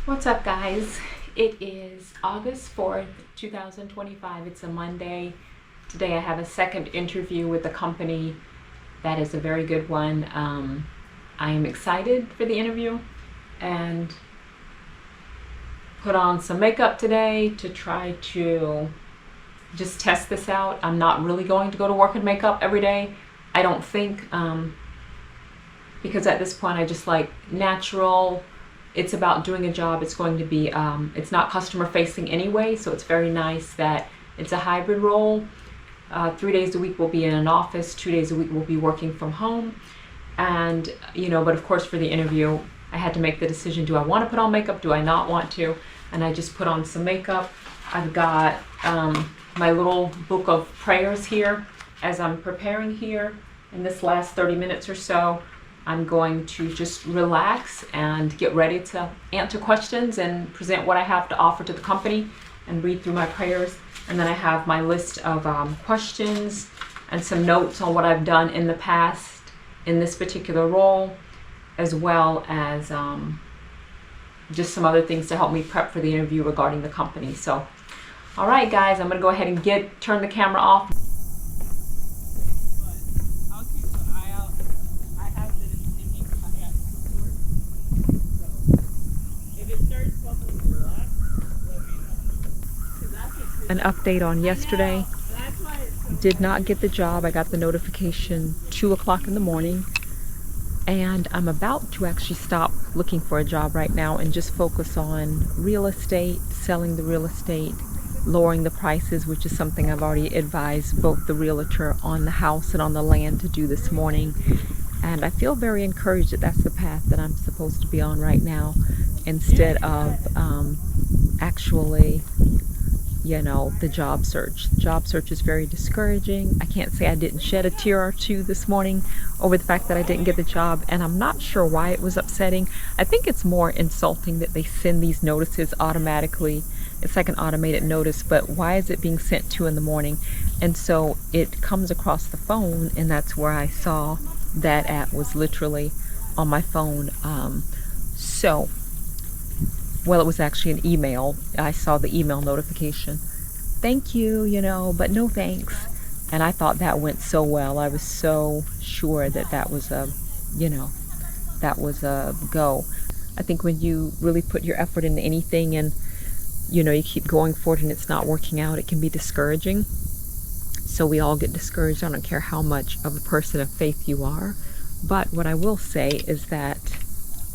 What's up, guys? It is August 4th, 2025. It's a Monday. Today I have a second interview with a company that is a very good one. I am excited for the interview and put on some makeup today to try to just test this out. I'm not really going to go to work in makeup every day. I don't think, because at this point I just like natural. It's about doing a job. It's going to be, it's not customer facing anyway, so it's very nice that it's a hybrid role. 3 days a week we'll be in an office, 2 days a week we'll be working from home. And, but of course for the interview, I had to make the decision, do I want to put on makeup? Do I not want to? And I just put on some makeup. I've got my little book of prayers here as I'm preparing here in this last 30 minutes or so. I'm going to just relax and get ready to answer questions and present what I have to offer to the company and read through my prayers. And then I have my list of questions and some notes on what I've done in the past in this particular role, as well as just some other things to help me prep for the interview regarding the company. So, all right, guys, I'm gonna go ahead and turn the camera off. An update on yesterday. Did not get the job. I got the notification 2 o'clock in the morning, and I'm about to actually stop looking for a job right now and just focus on real estate, selling the real estate, lowering the prices, which is something I've already advised both the realtor on the house and on the land to do this morning. And I feel very encouraged that that's the path that I'm supposed to be on right now, instead of actually the job search. The job search is very discouraging. I can't say I didn't shed a tear or two this morning over the fact that I didn't get the job, and I'm not sure why it was upsetting. I think it's more insulting that they send these notices automatically. It's like an automated notice, but why is it being sent 2 in the morning? And so it comes across the phone, and that's where I saw that app was literally on my phone. Well, it was actually an email. I saw the email notification. Thank you, but no thanks. And I thought that went so well. I was so sure that that was a go. I think when you really put your effort into anything and, you keep going for it and it's not working out, it can be discouraging. So we all get discouraged. I don't care how much of a person of faith you are. But what I will say is that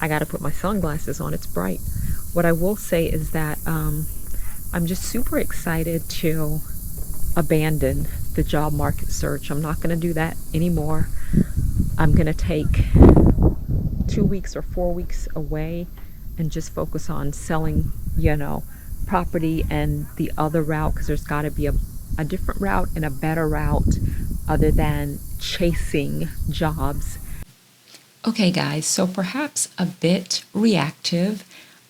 I got to put my sunglasses on. It's bright. What I will say is that I'm just super excited to abandon the job market search. I'm not going to do that anymore. I'm going to take 2 weeks or 4 weeks away and just focus on selling, property and the other route, because there's got to be a different route and a better route other than chasing jobs. Okay, guys, so perhaps a bit reactive.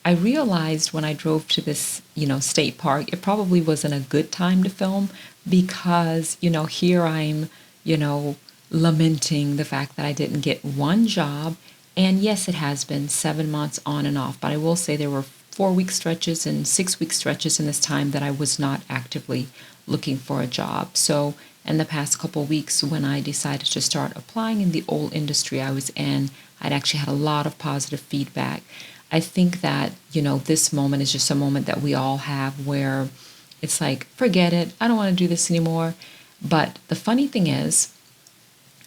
I realized when I drove to this, state park, it probably wasn't a good time to film because, here I'm, lamenting the fact that I didn't get one job. And yes, it has been 7 months on and off, but I will say there were 4-week stretches and 6-week stretches in this time that I was not actively looking for a job. So in the past couple weeks, when I decided to start applying in the old industry I was in, I'd actually had a lot of positive feedback. I think that, this moment is just a moment that we all have where it's like, forget it, I don't want to do this anymore. But the funny thing is,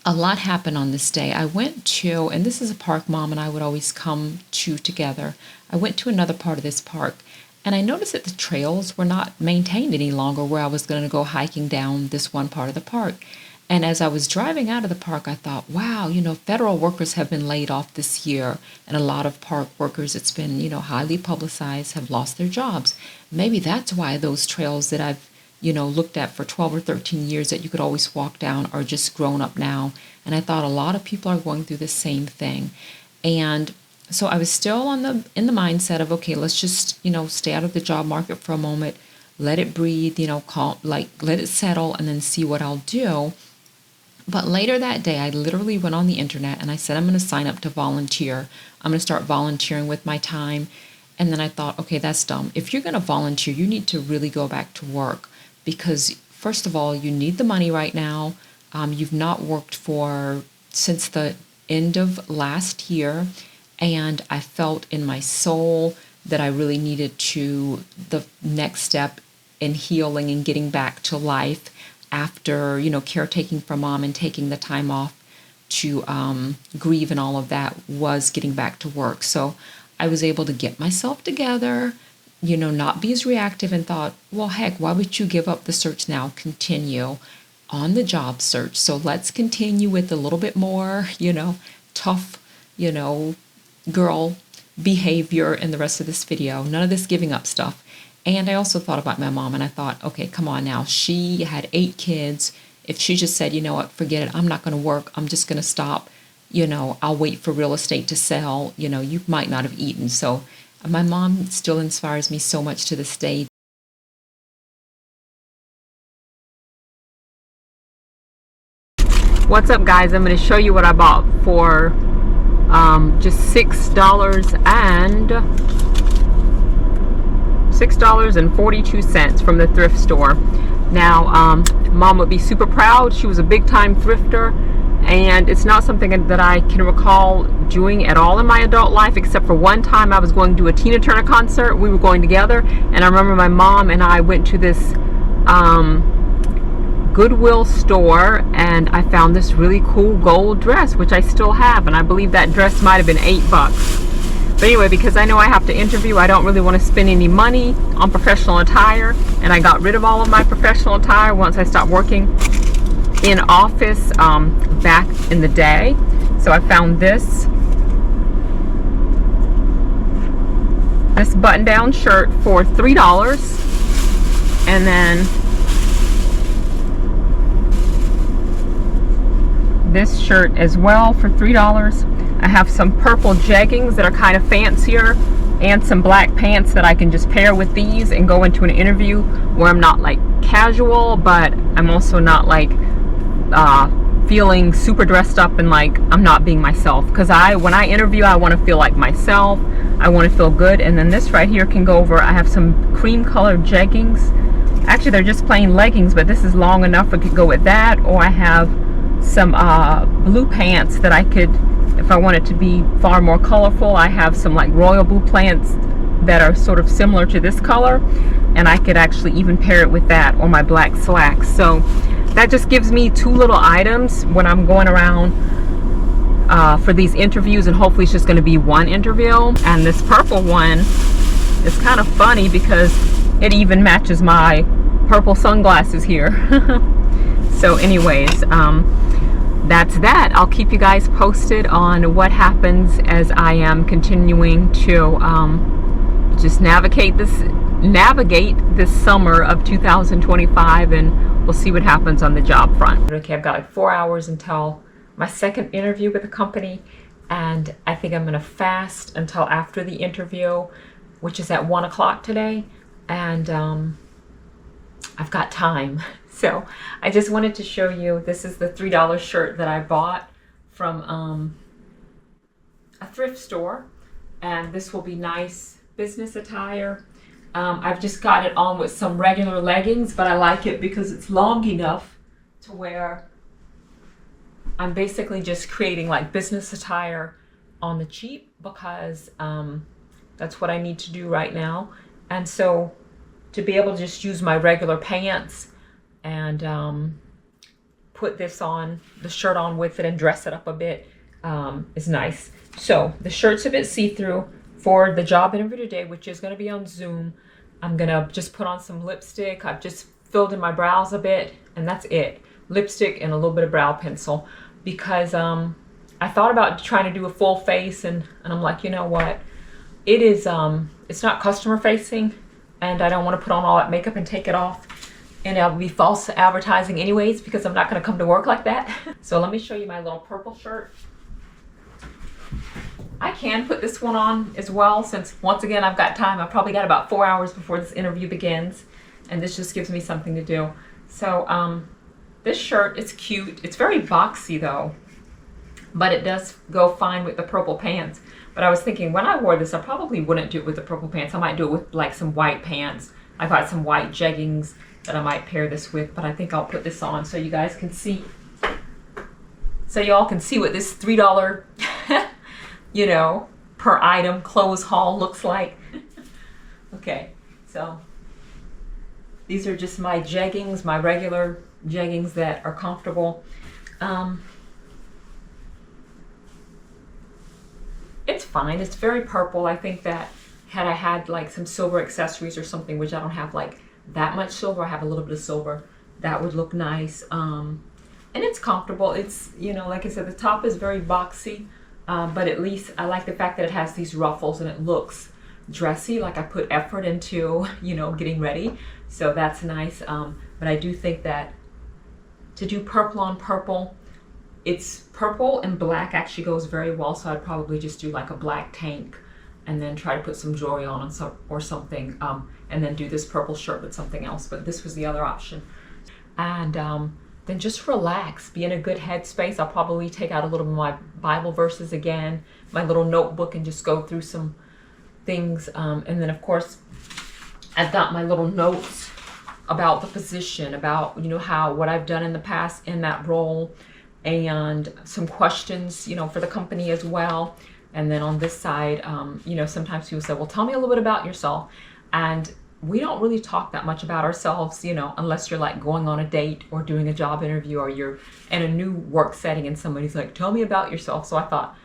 a lot happened on this day. I went to, and this is a park Mom and I would always come to together. I went to another part of this park, and I noticed that the trails were not maintained any longer where I was going to go hiking down this one part of the park. And as I was driving out of the park, I thought, wow, federal workers have been laid off this year. And a lot of park workers, it's been, highly publicized, have lost their jobs. Maybe that's why those trails that I've, looked at for 12 or 13 years that you could always walk down are just grown up now. And I thought a lot of people are going through the same thing. And so I was still in the mindset of, okay, let's just, stay out of the job market for a moment, let it breathe, let it settle, and then see what I'll do. But later that day, I literally went on the internet and I said, I'm going to sign up to volunteer. I'm going to start volunteering with my time. And then I thought, okay, that's dumb. If you're going to volunteer, you need to really go back to work because, first of all, you need the money right now. You've not worked since the end of last year. And I felt in my soul that I really needed the next step in healing and getting back to life after, caretaking for mom and taking the time off to grieve and all of that was getting back to work. So I was able to get myself together, not be as reactive, and thought, well, heck, why would you give up the search now? Continue on the job search. So let's continue with a little bit more, tough, girl behavior in the rest of this video. None of this giving up stuff. And I also thought about my mom and I thought, okay, come on now. She had 8 kids. If she just said, you know what, forget it, I'm not going to work, I'm just going to stop, I'll wait for real estate to sell, you might not have eaten. So my mom still inspires me so much to this day. What's up, guys? I'm going to show you what I bought for just $6.42 from the thrift store. Now, mom would be super proud. She was a big time thrifter, and it's not something that I can recall doing at all in my adult life, except for one time I was going to a Tina Turner concert. We were going together, and I remember my mom and I went to this Goodwill store, and I found this really cool gold dress, which I still have, and I believe that dress might have been $8. But anyway, because I know I have to interview, I don't really want to spend any money on professional attire, and I got rid of all of my professional attire once I stopped working in office back in the day. So I found this button-down shirt for $3, and then this shirt as well for $3. I have some purple jeggings that are kind of fancier and some black pants that I can just pair with these and go into an interview where I'm not like casual, but I'm also not like feeling super dressed up and like I'm not being myself. Because when I interview, I want to feel like myself. I want to feel good. And then this right here can go over. I have some cream colored jeggings. Actually, they're just plain leggings, but this is long enough it could go with that. Or I have some blue pants that I could, if I want it to be far more colorful, I have some like royal blue pants that are sort of similar to this color, and I could actually even pair it with that or my black slacks. So that just gives me 2 little items when I'm going around for these interviews, and hopefully it's just going to be one interview. And this purple one is kind of funny because it even matches my purple sunglasses here. So anyways, that's that. I'll keep you guys posted on what happens as I am continuing to just navigate this summer of 2025, and we'll see what happens on the job front. Okay, I've got like 4 hours until my second interview with the company, and I think I'm gonna fast until after the interview, which is at 1 o'clock today, and I've got time. So I just wanted to show you, this is the $3 shirt that I bought from a thrift store, and this will be nice business attire. I've just got it on with some regular leggings, but I like it because it's long enough to where I'm basically just creating like business attire on the cheap, because that's what I need to do right now. And so to be able to just use my regular pants and put this on, the shirt on with it, and dress it up a bit is nice. So the shirt's a bit see-through. For the job interview today, which is going to be on Zoom, I'm going to just put on some lipstick. I've just filled in my brows a bit, and that's it. Lipstick and a little bit of brow pencil, because I thought about trying to do a full face, and I'm like, you know what? It is, it's not customer facing, and I don't want to put on all that makeup and take it off. And it'll be false advertising anyways, because I'm not going to come to work like that. So let me show you my little purple shirt. I can put this one on as well, since once again I've got time. I've probably got about 4 hours before this interview begins, and this just gives me something to do. So this shirt is cute. It's very boxy though, but it does go fine with the purple pants. But I was thinking when I wore this, I probably wouldn't do it with the purple pants. I might do it with like some white pants. I've got some white jeggings that I might pair this with, but I think I'll put this on so you guys can see. So y'all can see what this $3, you know, per item clothes haul looks like. Okay, so these are just my jeggings, my regular jeggings that are comfortable. It's fine. It's very purple. I think that had I had like some silver accessories or something, which I don't have like that much silver, I have a little bit of silver, that would look nice. And it's comfortable. It's, you know, like I said, the top is very boxy, but at least I like the fact that it has these ruffles and it looks dressy, like I put effort into, you know, getting ready. So that's nice. But I do think that to do purple on purple, it's purple and black actually goes very well, so I'd probably just do like a black tank and then try to put some jewelry on or something, and then do this purple shirt with something else, but this was the other option. And then just relax, be in a good headspace. I'll probably take out a little of my Bible verses again, my little notebook, and just go through some things. And then of course, I've got my little notes about the position, about, you know, what I've done in the past in that role, and some questions, you know, for the company as well. And then on this side, you know, sometimes people say, well, tell me a little bit about yourself. And we don't really talk that much about ourselves, you know, unless you're like going on a date or doing a job interview, or you're in a new work setting and somebody's like, tell me about yourself. So I thought,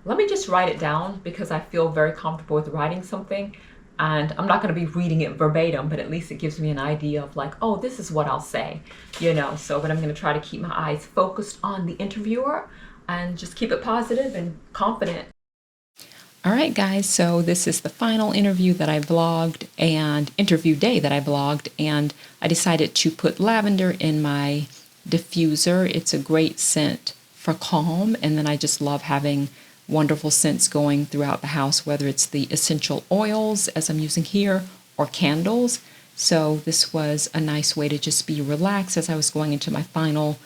let me just write it down, because I feel very comfortable with writing something. And I'm not going to be reading it verbatim, but at least it gives me an idea of like, oh, this is what I'll say, you know. So, but I'm going to try to keep my eyes focused on the interviewer and just keep it positive and confident. All right, guys, so this is the final interview that I vlogged, and interview day that I vlogged, and I decided to put lavender in my diffuser. It's a great scent for calm, and then I just love having wonderful scents going throughout the house, whether it's the essential oils as I'm using here or candles. So this was a nice way to just be relaxed as I was going into my final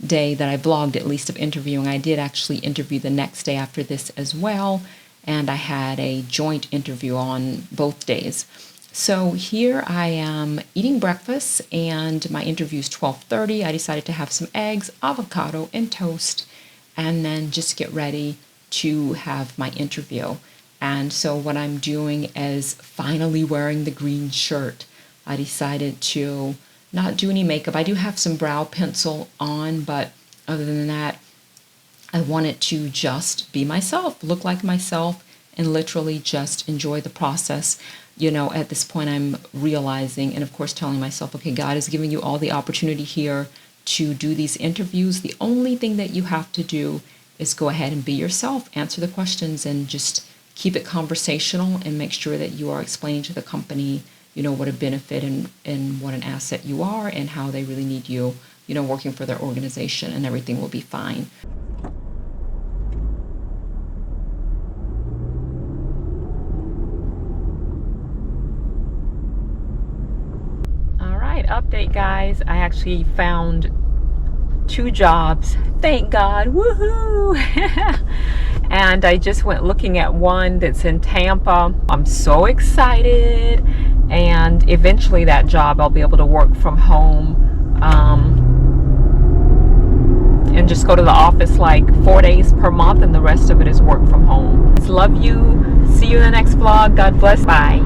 day that I vlogged, at least, of interviewing. I did actually interview the next day after this as well, and I had a joint interview on both days. So here I am eating breakfast, and my interview is 12:30. I decided to have some eggs, avocado, and toast, and then just get ready to have my interview. And so what I'm doing is finally wearing the green shirt. I decided to not do any makeup. I do have some brow pencil on, but other than that, I wanted to just be myself, look like myself, and literally just enjoy the process. You know, at this point I'm realizing, and of course telling myself, okay, God is giving you all the opportunity here to do these interviews. The only thing that you have to do is go ahead and be yourself, answer the questions, and just keep it conversational, and make sure that you are explaining to the company, you know, what a benefit and what an asset you are, and how they really need you, you know, working for their organization, and everything will be fine. All right, update, guys. I actually found 2 jobs, thank God, woohoo! And I just went looking at one that's in Tampa. I'm so excited, and eventually that job I'll be able to work from home, and just go to the office like 4 days per month, and the rest of it is work from home. Love you. See you in the next vlog. God bless. Bye.